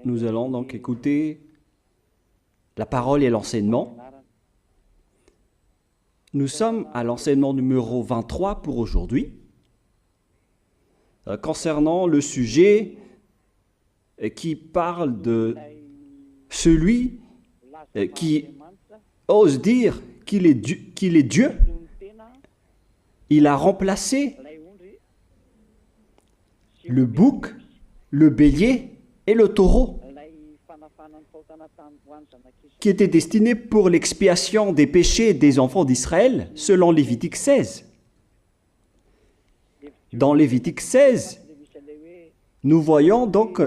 Nous allons donc écouter la parole et l'enseignement. Nous sommes à l'enseignement numéro 23 pour aujourd'hui, concernant le sujet qui parle de celui qui ose dire qu'il est Dieu. Il a remplacé le bouc, le bélier et le taureau, qui étaient destinés pour l'expiation des péchés des enfants d'Israël, selon Lévitique 16. Dans Lévitique 16, nous voyons donc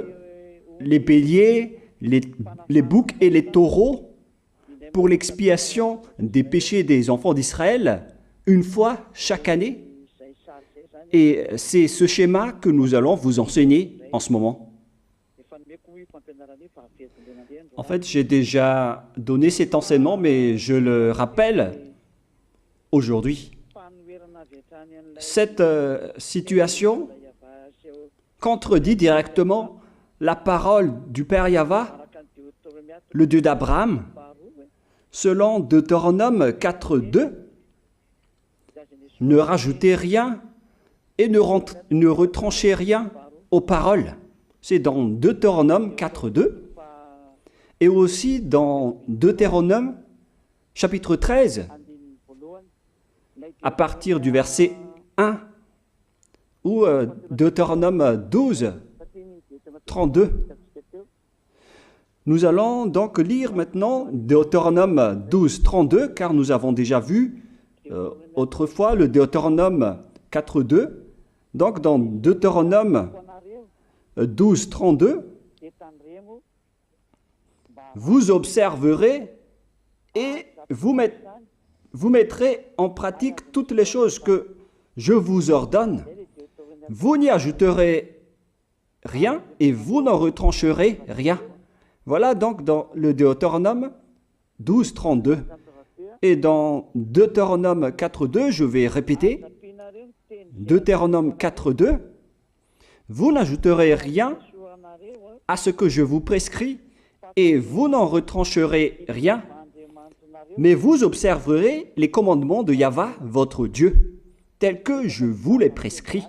les béliers, les boucs et les taureaux pour l'expiation des péchés des enfants d'Israël, une fois chaque année. Et c'est ce schéma que nous allons vous enseigner en ce moment. En fait, j'ai déjà donné cet enseignement, mais je le rappelle aujourd'hui. Cette situation contredit directement la parole du Père Yahva, le Dieu d'Abraham, selon Deutéronome 4.2. Ne rajoutez rien et ne retranchez rien aux paroles. C'est dans Deutéronome 4.2 et aussi dans Deutéronome chapitre 13, à partir du verset 1, ou Deutéronome 12, 32. Nous allons donc lire maintenant Deutéronome 12, 32, car nous avons déjà vu autrefois le Deutéronome 4.2. Donc dans Deutéronome 12, 32, vous observerez et vous mettrez en pratique toutes les choses que je vous ordonne. Vous n'y ajouterez rien et vous n'en retrancherez rien. Voilà donc dans le Deutéronome 12, 32. Et dans Deutéronome 4.2, je vais répéter, Deutéronome 4.2, vous n'ajouterez rien à ce que je vous prescris et vous n'en retrancherez rien, mais vous observerez les commandements de Yahva, votre Dieu, tels que je vous les prescris.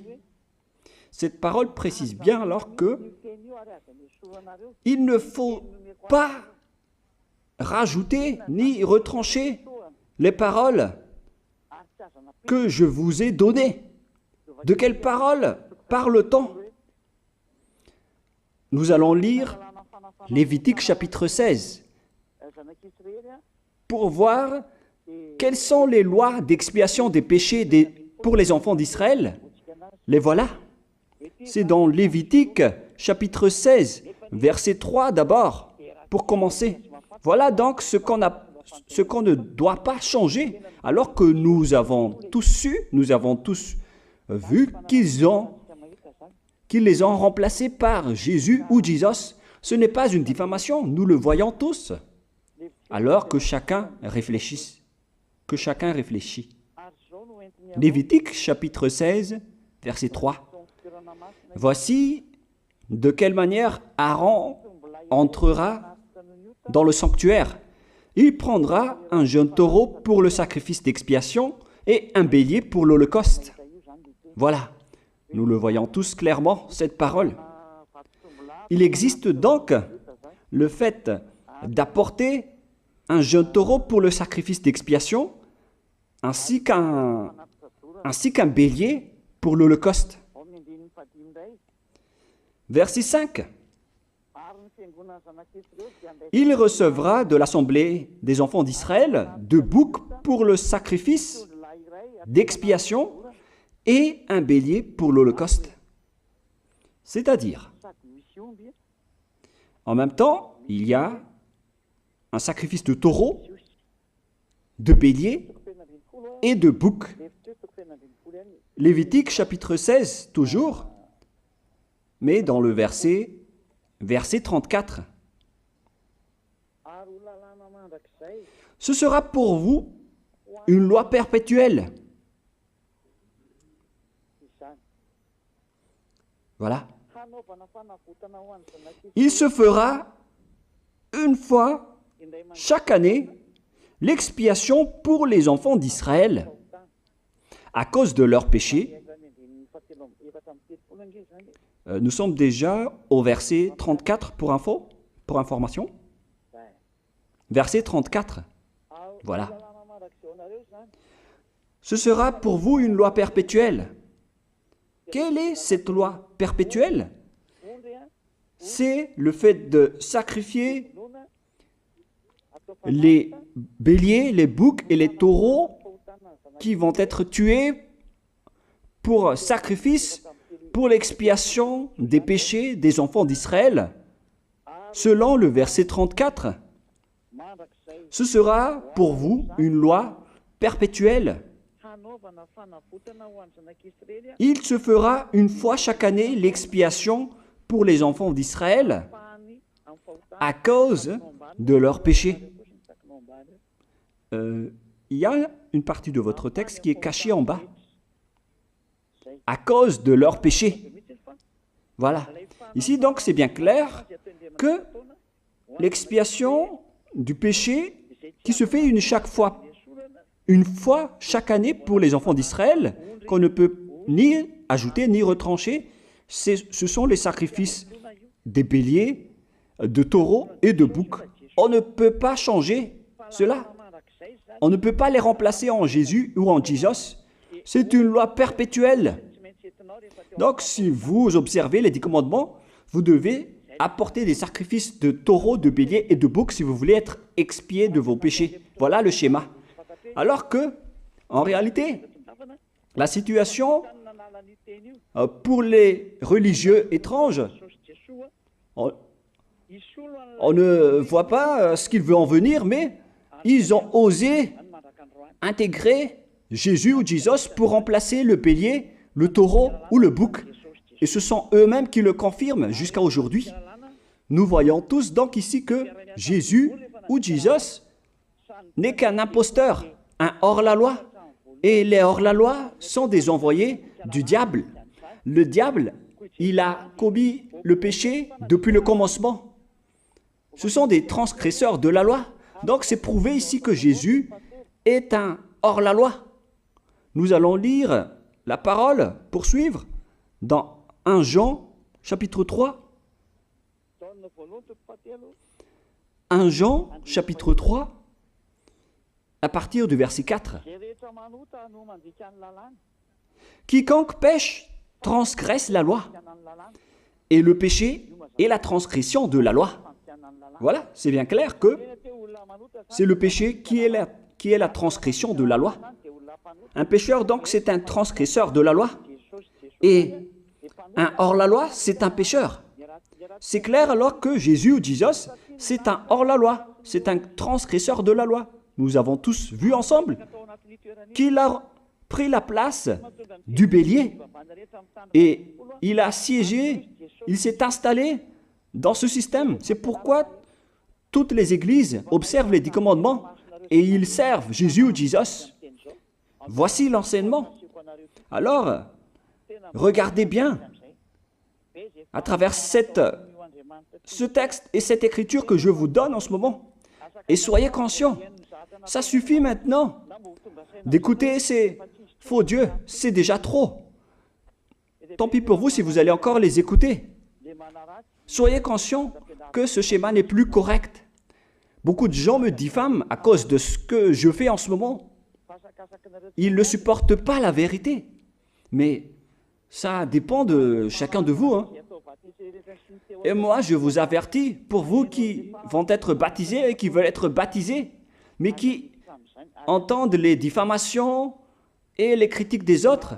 Cette parole précise bien alors que il ne faut pas rajouter ni retrancher les paroles que je vous ai données. De quelles paroles parle-t-on? Nous allons lire Lévitique chapitre 16 pour voir quelles sont les lois d'expiation des péchés pour les enfants d'Israël. Les voilà. C'est dans Lévitique chapitre 16, verset 3 d'abord, pour commencer. Voilà donc ce qu'on ne doit pas changer, alors que nous avons tous su, nous avons tous vu qu'ils les ont remplacés par Jésus ou Jesus. Ce n'est pas une diffamation, nous le voyons tous. Alors que chacun réfléchisse. Lévitique chapitre 16, verset 3. Voici de quelle manière Aaron entrera dans le sanctuaire. Il prendra un jeune taureau pour le sacrifice d'expiation et un bélier pour l'holocauste. Voilà, nous le voyons tous clairement, cette parole. Il existe donc le fait d'apporter un jeune taureau pour le sacrifice d'expiation, ainsi qu'un bélier pour l'holocauste. Verset 5. Il recevra de l'assemblée des enfants d'Israël 2 boucs pour le sacrifice d'expiation et un bélier pour l'holocauste. C'est-à-dire, en même temps, il y a un sacrifice de taureau, de bélier et de bouc. Lévitique chapitre 16, toujours, mais dans le verset 34. Ce sera pour vous une loi perpétuelle. Voilà. Il se fera une fois chaque année l'expiation pour les enfants d'Israël à cause de leurs péchés. Nous sommes déjà au verset 34 pour information. Verset 34. Voilà. Ce sera pour vous une loi perpétuelle. Quelle est cette loi perpétuelle? C'est le fait de sacrifier les béliers, les boucs et les taureaux qui vont être tués pour sacrifice, pour l'expiation des péchés des enfants d'Israël. Selon le verset 34, ce sera pour vous une loi perpétuelle. Il se fera une fois chaque année l'expiation pour les enfants d'Israël à cause de leurs péchés. Il y a une partie de votre texte qui est cachée en bas. À cause de leurs péchés. Voilà. Ici, donc, c'est bien clair que l'expiation du péché qui se fait une fois chaque année pour les enfants d'Israël, qu'on ne peut ni ajouter ni retrancher, ce sont les sacrifices des béliers, de taureaux et de boucs. On ne peut pas changer cela. On ne peut pas les remplacer en Jésus ou en Jesus. C'est une loi perpétuelle. Donc, si vous observez les 10 commandements, vous devez apporter des sacrifices de taureaux, de béliers et de boucs si vous voulez être expié de vos péchés. Voilà le schéma. Alors que, en réalité, la situation pour les religieux étranges, on ne voit pas ce qu'il veut en venir, mais ils ont osé intégrer Jésus ou Jesus pour remplacer le bélier, le taureau ou le bouc. Et ce sont eux-mêmes qui le confirment jusqu'à aujourd'hui. Nous voyons tous donc ici que Jésus ou Jesus n'est qu'un imposteur, un hors-la-loi. Et les hors-la-loi sont des envoyés du diable. Le diable, il a commis le péché depuis le commencement. Ce sont des transgresseurs de la loi. Donc c'est prouvé ici que Jésus est un hors-la-loi. Nous allons lire la parole, poursuivre, dans 1 Jean, chapitre 3. 1 Jean, chapitre 3, à partir du verset 4. Quiconque pêche transgresse la loi, et le péché est la transgression de la loi. Voilà, c'est bien clair que c'est le péché qui est la transgression de la loi. Un pécheur, donc, c'est un transgresseur de la loi. Et un hors-la-loi, c'est un pécheur. C'est clair alors que Jésus ou Jesus, c'est un hors-la-loi, c'est un transgresseur de la loi. Nous avons tous vu ensemble qu'il a pris la place du bélier et il a siégé, il s'est installé dans ce système. C'est pourquoi toutes les églises observent les 10 commandements et ils servent Jésus ou Jesus. Voici l'enseignement. Alors, regardez bien à travers ce texte et cette écriture que je vous donne en ce moment. Et soyez conscients, ça suffit maintenant d'écouter ces faux dieux, c'est déjà trop. Tant pis pour vous si vous allez encore les écouter. Soyez conscients que ce schéma n'est plus correct. Beaucoup de gens me diffament à cause de ce que je fais en ce moment. Ils ne supportent pas la vérité. Mais ça dépend de chacun de vous. Et moi, je vous avertis, pour vous qui vont être baptisés et qui veulent être baptisés, mais qui entendent les diffamations et les critiques des autres,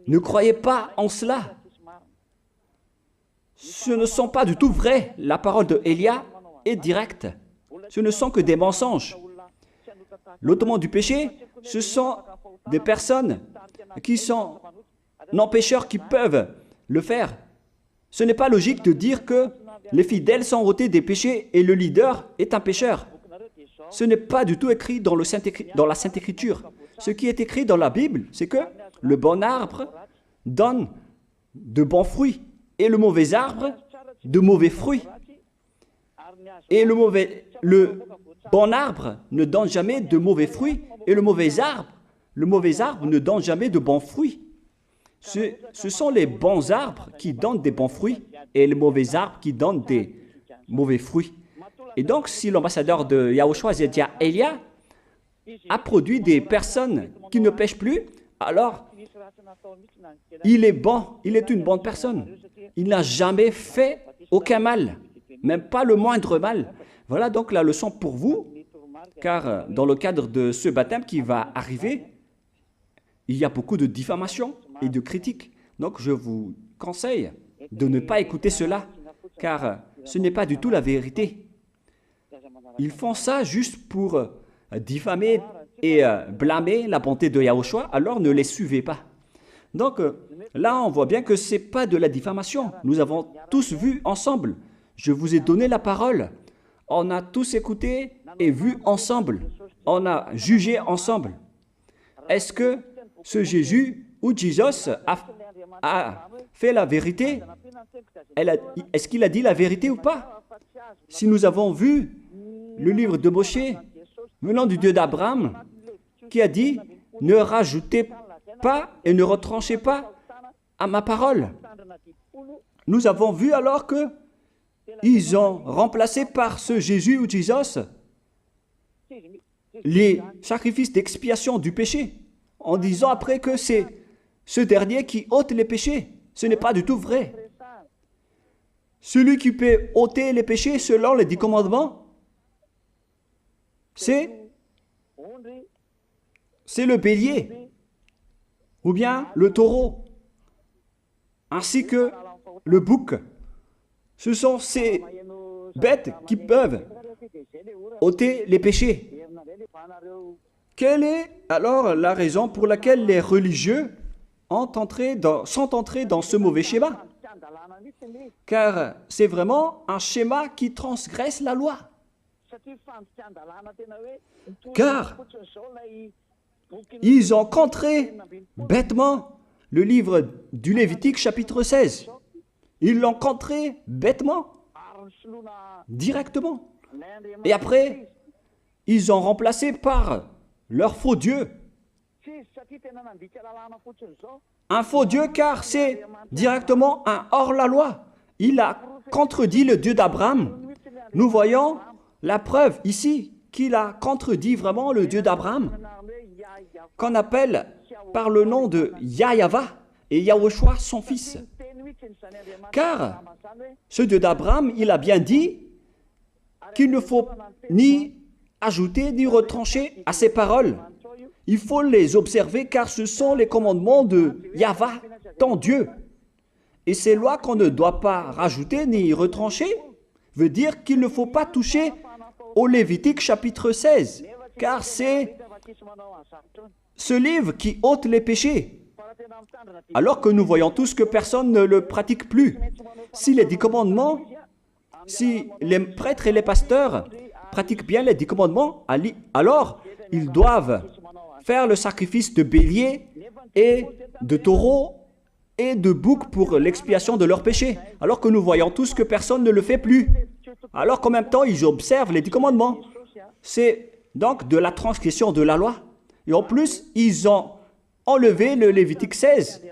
ne croyez pas en cela. Ce ne sont pas du tout vrai. La parole de Élia est directe. Ce ne sont que des mensonges. L'ôtement du péché, ce sont des personnes qui sont non-pécheurs qui peuvent le faire. Ce n'est pas logique de dire que les fidèles sont ôtés des péchés et le leader est un pécheur. Ce n'est pas du tout écrit dans la Sainte Écriture. Ce qui est écrit dans la Bible, c'est que le bon arbre donne de bons fruits et le mauvais arbre de mauvais fruits. Et le bon arbre ne donne jamais de mauvais fruits, et le mauvais arbre ne donne jamais de bons fruits. Ce sont les bons arbres qui donnent des bons fruits, et les mauvais arbres qui donnent des mauvais fruits. Et donc, si l'ambassadeur de Yahushua, Zedia Elia, a produit des personnes qui ne pêchent plus, alors il est bon, il est une bonne personne. Il n'a jamais fait aucun mal, même pas le moindre mal. Voilà donc la leçon pour vous, car dans le cadre de ce baptême qui va arriver, il y a beaucoup de diffamation et de critiques. Donc je vous conseille de ne pas écouter cela, car ce n'est pas du tout la vérité. Ils font ça juste pour diffamer et blâmer la bonté de Yahushua, alors ne les suivez pas. Donc là, on voit bien que ce n'est pas de la diffamation. Nous avons tous vu ensemble. Je vous ai donné la parole. On a tous écouté et vu ensemble. On a jugé ensemble. Est-ce que ce Jésus ou Jésus a fait la vérité? Est-ce qu'il a dit la vérité ou pas? Si nous avons vu le livre de Moshe venant du Dieu d'Abraham qui a dit « Ne rajoutez pas et ne retranchez pas à ma parole ». Nous avons vu alors que ils ont remplacé par ce Jésus ou Jésus les sacrifices d'expiation du péché, en disant après que c'est ce dernier qui ôte les péchés. Ce n'est pas du tout vrai. Celui qui peut ôter les péchés selon les 10 commandements, c'est le bélier, ou bien le taureau, ainsi que le bouc. Ce sont ces bêtes qui peuvent ôter les péchés. Quelle est alors la raison pour laquelle les religieux sont entrés dans ce mauvais schéma? Car c'est vraiment un schéma qui transgresse la loi. Car ils ont contré bêtement le livre du Lévitique chapitre 16. Ils l'ont contré bêtement, directement. Et après, ils ont remplacé par leur faux Dieu. Un faux Dieu car c'est directement un hors-la-loi. Il a contredit le Dieu d'Abraham. Nous voyons la preuve ici qu'il a contredit vraiment le Dieu d'Abraham, qu'on appelle par le nom de Yahweh et Yahushua son fils. Car ce Dieu d'Abraham, il a bien dit qu'il ne faut ni ajouter ni retrancher à ses paroles. Il faut les observer car ce sont les commandements de Yahweh, ton Dieu. Et ces lois qu'on ne doit pas rajouter ni retrancher veut dire qu'il ne faut pas toucher au Lévitique chapitre 16, car c'est ce livre qui ôte les péchés. Alors que nous voyons tous que personne ne le pratique plus. Si les 10 commandements, si les prêtres et les pasteurs pratiquent bien les 10 commandements, alors ils doivent faire le sacrifice de bélier et de taureau et de bouc pour l'expiation de leurs péchés. Alors que nous voyons tous que personne ne le fait plus. Alors qu'en même temps, ils observent les 10 commandements. C'est donc de la transgression de la loi. Et en plus, ils ont enlevé le Lévitique 16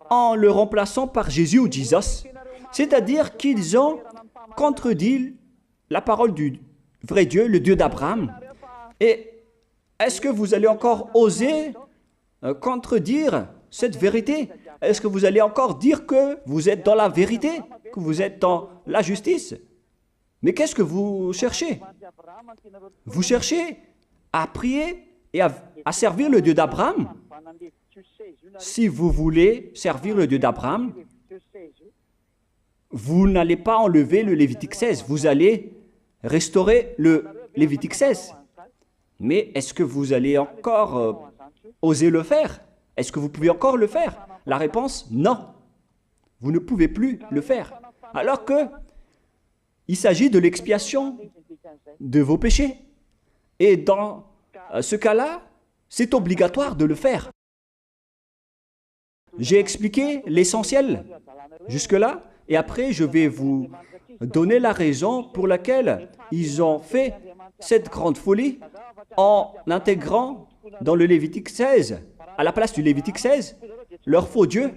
en le remplaçant par Jésus ou Jésus. C'est-à-dire qu'ils ont contredit la parole du vrai Dieu, le Dieu d'Abraham. Et est-ce que vous allez encore oser contredire cette vérité? Est-ce que vous allez encore dire que vous êtes dans la vérité, que vous êtes dans la justice? Mais qu'est-ce que vous cherchez? Vous cherchez à prier et à servir le Dieu d'Abraham. Si vous voulez servir le Dieu d'Abraham, vous n'allez pas enlever le Lévitique 16, vous allez restaurer le Lévitique 16. Mais est-ce que vous allez encore oser le faire? Est-ce que vous pouvez encore le faire? La réponse, non. Vous ne pouvez plus le faire. Alors que il s'agit de l'expiation de vos péchés. Et dans ce cas-là, c'est obligatoire de le faire. J'ai expliqué l'essentiel jusque-là. Et après, je vais vous donner la raison pour laquelle ils ont fait cette grande folie en intégrant dans le Lévitique 16, à la place du Lévitique 16, leur faux Dieu.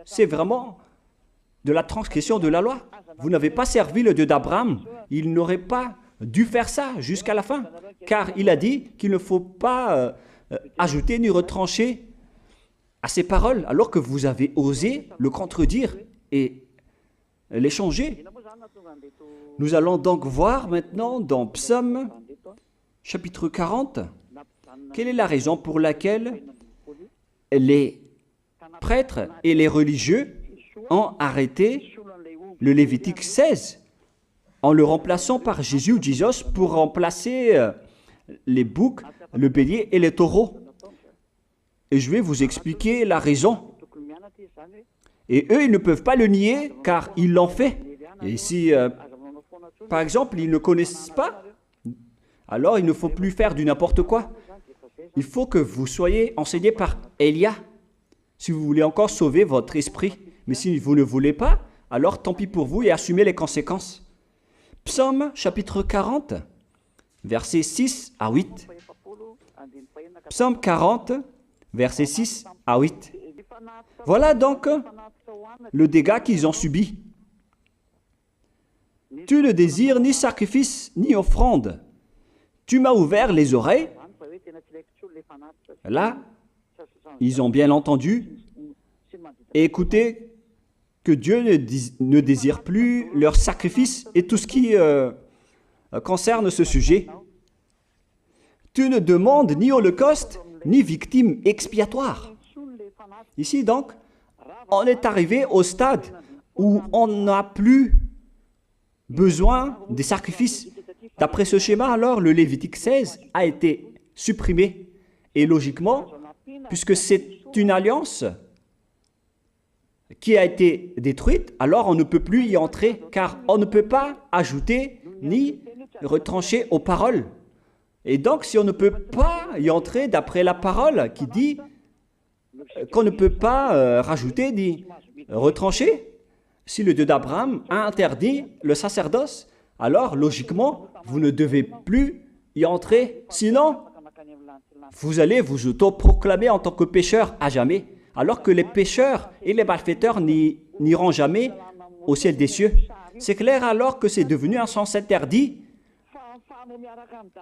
C'est vraiment de la transgression de la loi. Vous n'avez pas servi le Dieu d'Abraham. Il n'aurait pas dû faire ça jusqu'à la fin, car il a dit qu'il ne faut pas ajouter ni retrancher à ses paroles, alors que vous avez osé le contredire et les changer. Nous allons donc voir maintenant dans Psaume chapitre 40, quelle est la raison pour laquelle les prêtres et les religieux ont arrêté le Lévitique 16 en le remplaçant par Jésus ou Jesus pour remplacer les boucs, le bélier et les taureaux. Et je vais vous expliquer la raison. Et eux, ils ne peuvent pas le nier car ils l'ont fait. Et si, par exemple, ils ne connaissent pas, alors il ne faut plus faire du n'importe quoi. Il faut que vous soyez enseigné par Élia, si vous voulez encore sauver votre esprit. Mais si vous ne voulez pas, alors tant pis pour vous et assumez les conséquences. Psaume chapitre 40, versets 6 à 8. Psaume 40, versets 6 à 8. Voilà donc le dégât qu'ils ont subi. Tu ne désires ni sacrifice ni offrande. Tu m'as ouvert les oreilles. Là, ils ont bien entendu et écouté que Dieu ne désire plus leur sacrifice et tout ce qui concerne ce sujet. Tu ne demandes ni holocauste, ni victime expiatoire. Ici donc, on est arrivé au stade où on n'a plus besoin des sacrifices. D'après ce schéma, alors, le Lévitique 16 a été supprimé. Et logiquement, puisque c'est une alliance qui a été détruite, alors on ne peut plus y entrer, car on ne peut pas ajouter ni retrancher aux paroles. Et donc, si on ne peut pas y entrer d'après la parole qui dit qu'on ne peut pas rajouter ni retrancher, si le Dieu d'Abraham a interdit le sacerdoce, alors logiquement, vous ne devez plus y entrer. Sinon, vous allez vous autoproclamer en tant que pécheur à jamais, alors que les pécheurs et les malfaiteurs n'iront jamais au ciel des cieux. C'est clair alors que c'est devenu un sens interdit,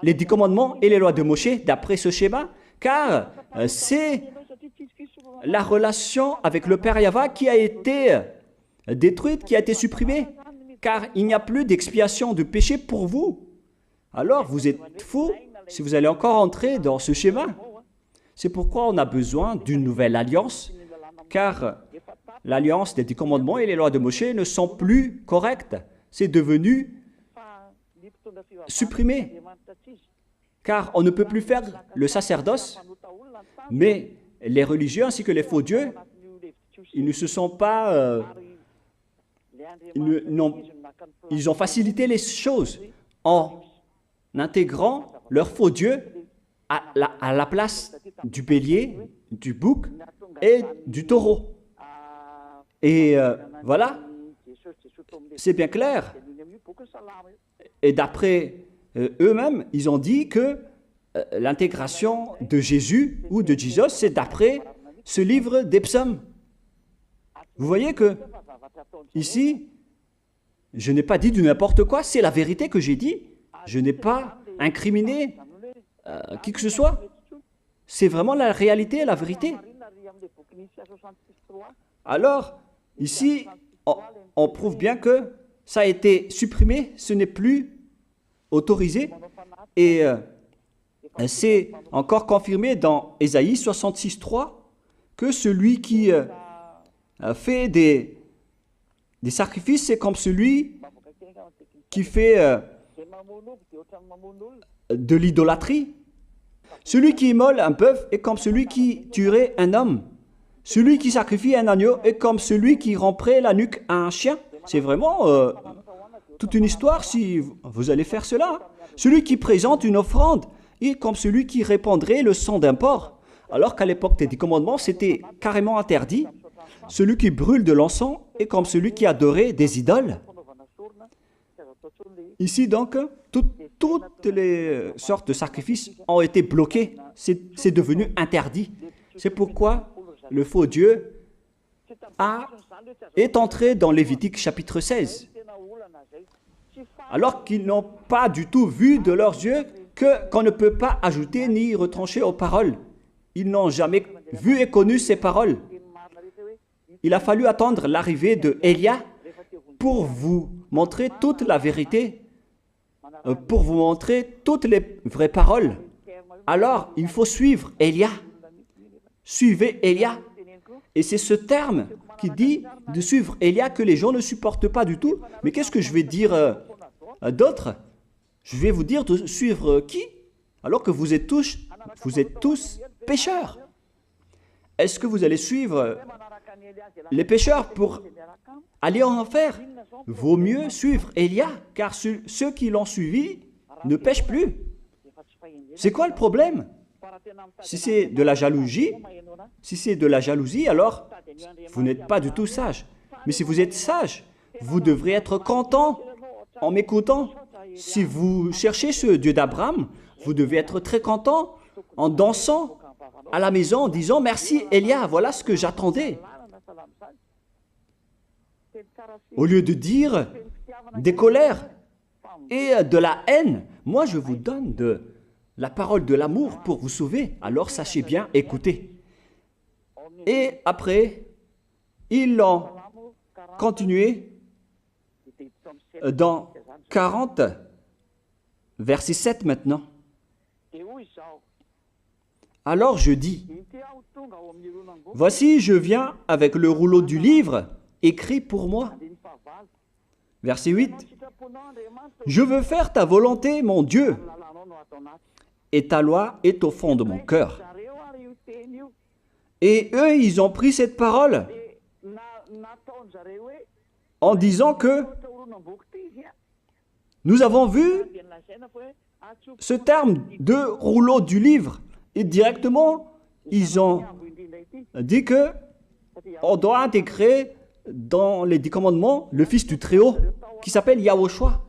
les 10 commandements et les lois de Moïse, d'après ce schéma, car c'est la relation avec le Père Yahva qui a été détruite, qui a été supprimée, car il n'y a plus d'expiation de péché pour vous. Alors vous êtes fous si vous allez encore entrer dans ce schéma. C'est pourquoi on a besoin d'une nouvelle alliance, car l'alliance des 10 commandements et les lois de Moïse ne sont plus correctes. C'est devenu supprimé, car on ne peut plus faire le sacerdoce, mais les religieux ainsi que les faux dieux, ils ne se sont pas... ils ont facilité les choses en intégrant leur faux dieu à la place du bélier, du bouc et du taureau. Et voilà, c'est bien clair. Et d'après eux-mêmes, ils ont dit que l'intégration de Jésus ou de Jesus, c'est d'après ce livre des psaumes. Vous voyez que ici, je n'ai pas dit du n'importe quoi, c'est la vérité que j'ai dit. Je n'ai pas incriminé qui que ce soit. C'est vraiment la réalité, la vérité. Alors, ici, on prouve bien que ça a été supprimé, ce n'est plus autorisé. Et c'est encore confirmé dans Ésaïe 66.3 que celui qui fait des sacrifices, c'est comme celui qui fait de l'idolâtrie. Celui qui immole un bœuf est comme celui qui tuerait un homme. Celui qui sacrifie un agneau est comme celui qui romperait la nuque à un chien. C'est vraiment toute une histoire si vous allez faire cela. Celui qui présente une offrande est comme celui qui répandrait le sang d'un porc. Alors qu'à l'époque des 10 commandements, c'était carrément interdit. celui qui brûle de l'encens est comme celui qui adorait des idoles. Ici donc, toutes les sortes de sacrifices ont été bloqués. C'est devenu interdit. C'est pourquoi le faux Dieu est entré dans Lévitique chapitre 16. Alors qu'ils n'ont pas du tout vu de leurs yeux qu'on ne peut pas ajouter ni retrancher aux paroles. Ils n'ont jamais vu et connu ces paroles. Il a fallu attendre l'arrivée de Élia pour vous montrer toute la vérité, pour vous montrer toutes les vraies paroles. Alors, il faut suivre Élia. Suivez Élia. Et c'est ce terme qui dit de suivre Élia que les gens ne supportent pas du tout. Mais qu'est-ce que je vais dire d'autre? Je vais vous dire de suivre qui? Alors que vous êtes tous pécheurs. Est-ce que vous allez suivre les pécheurs pour aller en enfer? Vaut mieux suivre Élia, car ceux qui l'ont suivi ne pêchent plus. C'est quoi le problème? Si c'est de la jalousie, alors vous n'êtes pas du tout sage. Mais si vous êtes sage, vous devrez être content en m'écoutant. Si vous cherchez ce Dieu d'Abraham, vous devez être très content en dansant à la maison en disant « Merci Élia, voilà ce que j'attendais ». Au lieu de dire des colères et de la haine, moi je vous donne de la parole de l'amour pour vous sauver. Alors sachez bien écouter. Et après, ils l'ont continué dans 40, verset 7 maintenant. Alors je dis, voici je viens avec le rouleau du livre écrit pour moi. Verset 8, je veux faire ta volonté, mon Dieu, et ta loi est au fond de mon cœur. Et eux, ils ont pris cette parole en disant que nous avons vu ce terme de rouleau du livre et directement, ils ont dit que on doit intégrer dans les 10 commandements le Fils du Très-Haut qui s'appelle Yahushua.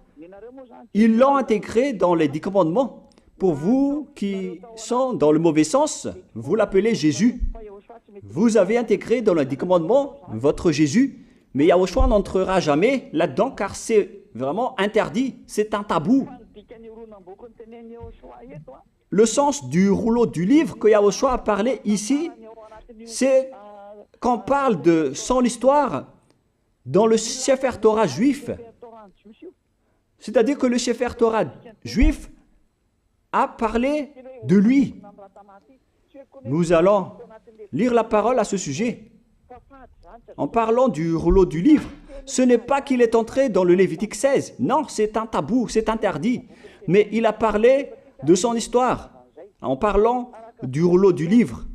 Ils l'ont intégré dans les 10 commandements. Pour vous qui sont dans le mauvais sens, vous l'appelez Jésus. Vous avez intégré dans les 10 commandements votre Jésus, mais Yahushua n'entrera jamais là-dedans car c'est vraiment interdit, c'est un tabou. Le sens du rouleau du livre que Yahushua a parlé ici, c'est qu'on parle de son histoire dans le Sefer Torah juif. C'est-à-dire que le Sefer Torah juif a parlé de lui. Nous allons lire la parole à ce sujet. En parlant du rouleau du livre, ce n'est pas qu'il est entré dans le Lévitique 16. Non, c'est un tabou, c'est interdit. Mais il a parlé de son histoire. En parlant du rouleau du livre,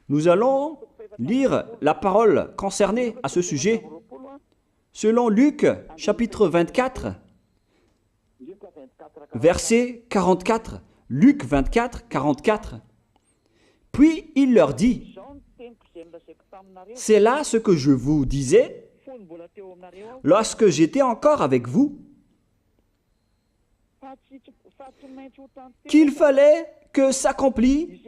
nous allons lire la parole concernée à ce sujet. Selon Luc, chapitre 24, verset 44. Luc 24, 44. Puis il leur dit, « C'est là ce que je vous disais lorsque j'étais encore avec vous, qu'il fallait que s'accomplisse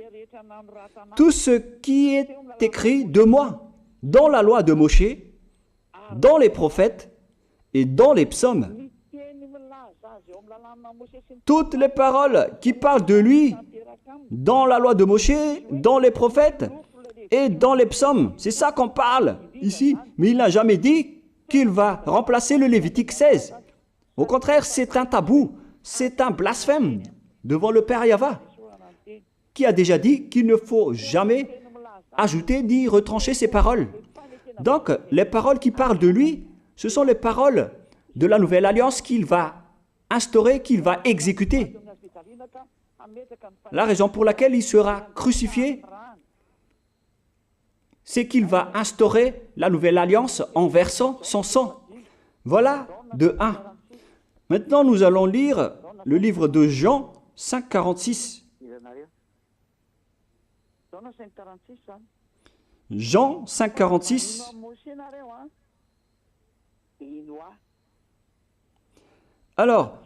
tout ce qui est écrit de moi dans la loi de Moïse, dans les prophètes et dans les psaumes. » Toutes les paroles qui parlent de lui dans la loi de Moïse, dans les prophètes et dans les psaumes. C'est ça qu'on parle ici. Mais il n'a jamais dit qu'il va remplacer le Lévitique 16. Au contraire, c'est un tabou, c'est un blasphème devant le Père Yahva, qui a déjà dit qu'il ne faut jamais ajouter ni retrancher ses paroles. Donc, les paroles qui parlent de lui, ce sont les paroles de la nouvelle alliance qu'il va instaurer, qu'il va exécuter. La raison pour laquelle il sera crucifié, c'est qu'il va instaurer la nouvelle alliance en versant son sang. Voilà de 1. Maintenant, nous allons lire le livre de Jean 5,46. Jean 5, 46. Alors,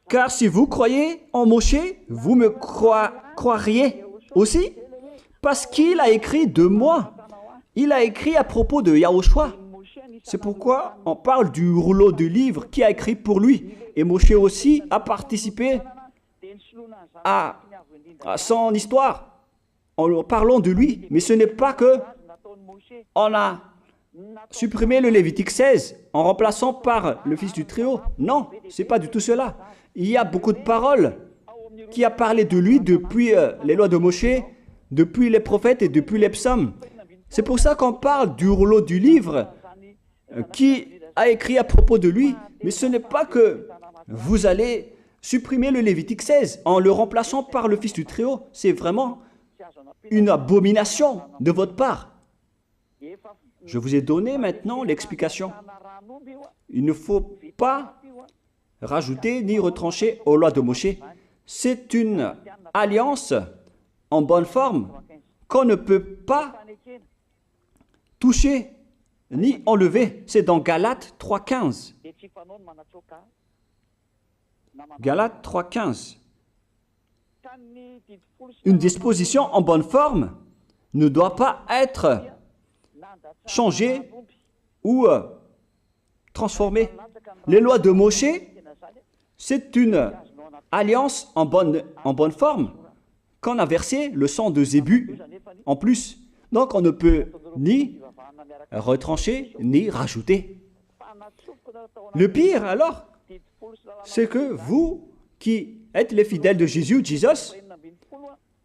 car si vous croyez en Moshe, vous me croiriez aussi, parce qu'il a écrit de moi. Il a écrit à propos de Yahushua. C'est pourquoi on parle du rouleau de livre qui a écrit pour lui. Et Moshe aussi a participé à son histoire en parlant de lui. Mais ce n'est pas que on a supprimé le Lévitique 16 en remplaçant par le fils du Très-Haut. Non, ce n'est pas du tout cela. Il y a beaucoup de paroles qui a parlé de lui depuis les lois de Moshe, depuis les prophètes et depuis les psaumes. C'est pour ça qu'on parle du rouleau du livre qui a écrit à propos de lui. Mais ce n'est pas que vous allez supprimer le Lévitique 16 en le remplaçant par le fils du Très-Haut. C'est vraiment une abomination de votre part. Je vous ai donné maintenant l'explication. Il ne faut pas rajouter ni retrancher aux lois de Moshe. C'est une alliance en bonne forme qu'on ne peut pas toucher ni enlever. C'est dans Galates 3,15. Galates 3,15. Une disposition en bonne forme ne doit pas être changée ou transformée. Les lois de Moshe, c'est une alliance en bonne forme qu'on a versé le sang de Zébu en plus. Donc on ne peut ni retrancher ni rajouter. Le pire alors, c'est que vous qui êtes les fidèles de Jésus,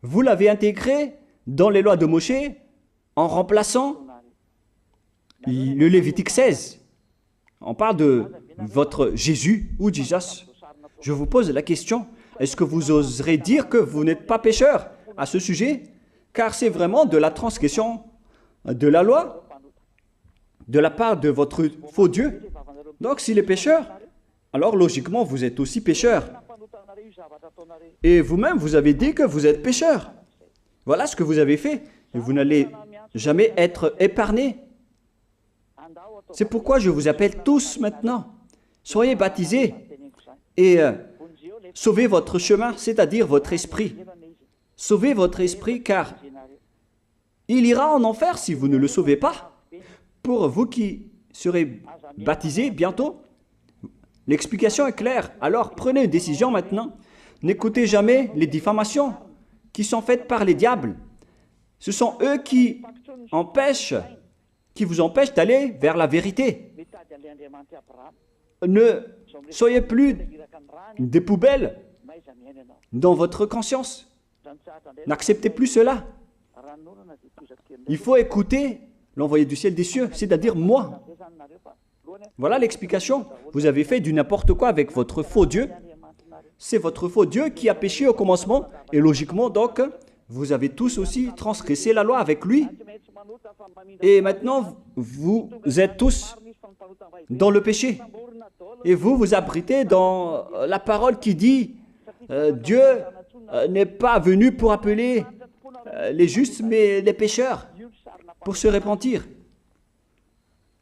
vous l'avez intégré dans les lois de Moshe en remplaçant le Lévitique 16. On parle de votre Jésus ou Jesus. Je vous pose la question, est-ce que vous oserez dire que vous n'êtes pas pécheur à ce sujet? Car c'est vraiment de la transgression de la loi de la part de votre faux Dieu. Donc s'il est pécheur, alors logiquement vous êtes aussi pécheur. Et vous-même, vous avez dit que vous êtes pécheur. Voilà ce que vous avez fait. Et vous n'allez jamais être épargné. C'est pourquoi je vous appelle tous maintenant. Soyez baptisés et sauvez votre chemin, c'est-à-dire votre esprit. Sauvez votre esprit car il ira en enfer si vous ne le sauvez pas. Pour vous qui serez baptisés bientôt, l'explication est claire. Alors prenez une décision maintenant. N'écoutez jamais les diffamations qui sont faites par les diables. Ce sont eux qui vous empêchent d'aller vers la vérité. Ne soyez plus des poubelles dans votre conscience. N'acceptez plus cela. Il faut écouter l'envoyé du ciel des cieux, c'est-à-dire moi. Voilà l'explication. Vous avez fait du n'importe quoi avec votre faux Dieu. C'est votre faux Dieu qui a péché au commencement. Et logiquement, donc, vous avez tous aussi transgressé la loi avec lui. Et maintenant, vous êtes tous dans le péché. Et vous vous abritez dans la parole qui dit Dieu n'est pas venu pour appeler les justes, mais les pécheurs, pour se repentir.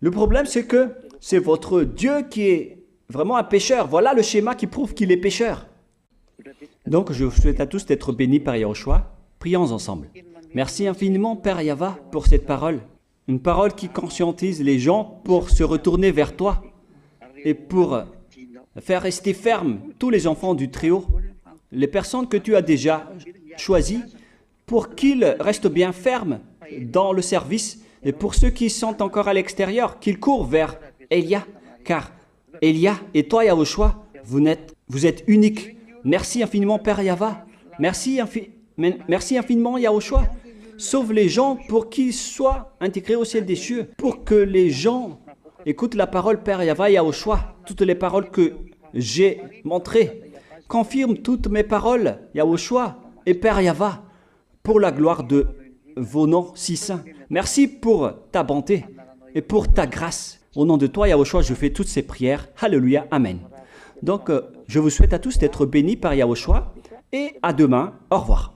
Le problème, c'est que c'est votre Dieu qui est vraiment un pécheur. Voilà le schéma qui prouve qu'il est pécheur. Donc, je vous souhaite à tous d'être bénis par Yahushua. Prions ensemble. Merci infiniment, Père Yahva, pour cette parole. Une parole qui conscientise les gens pour se retourner vers toi et pour faire rester fermes tous les enfants du Très-Haut, les personnes que tu as déjà choisies, pour qu'ils restent bien fermes dans le service, et pour ceux qui sont encore à l'extérieur, qu'ils courent vers Elia, car Elia et toi, Yahushua, vous êtes uniques. Merci infiniment, Père Yahva. Merci infiniment, Yahushua. Sauve les gens pour qu'ils soient intégrés au ciel des cieux, pour que les gens écoutent la parole, Père Yahva, Yahushua, toutes les paroles que j'ai montrées. Confirme toutes mes paroles, Yahushua et Père Yahva, pour la gloire de vos noms si saints. Merci pour ta bonté et pour ta grâce. Au nom de toi, Yahushua, je fais toutes ces prières. Alléluia, Amen. Donc, je vous souhaite à tous d'être bénis par Yahushua et à demain. Au revoir.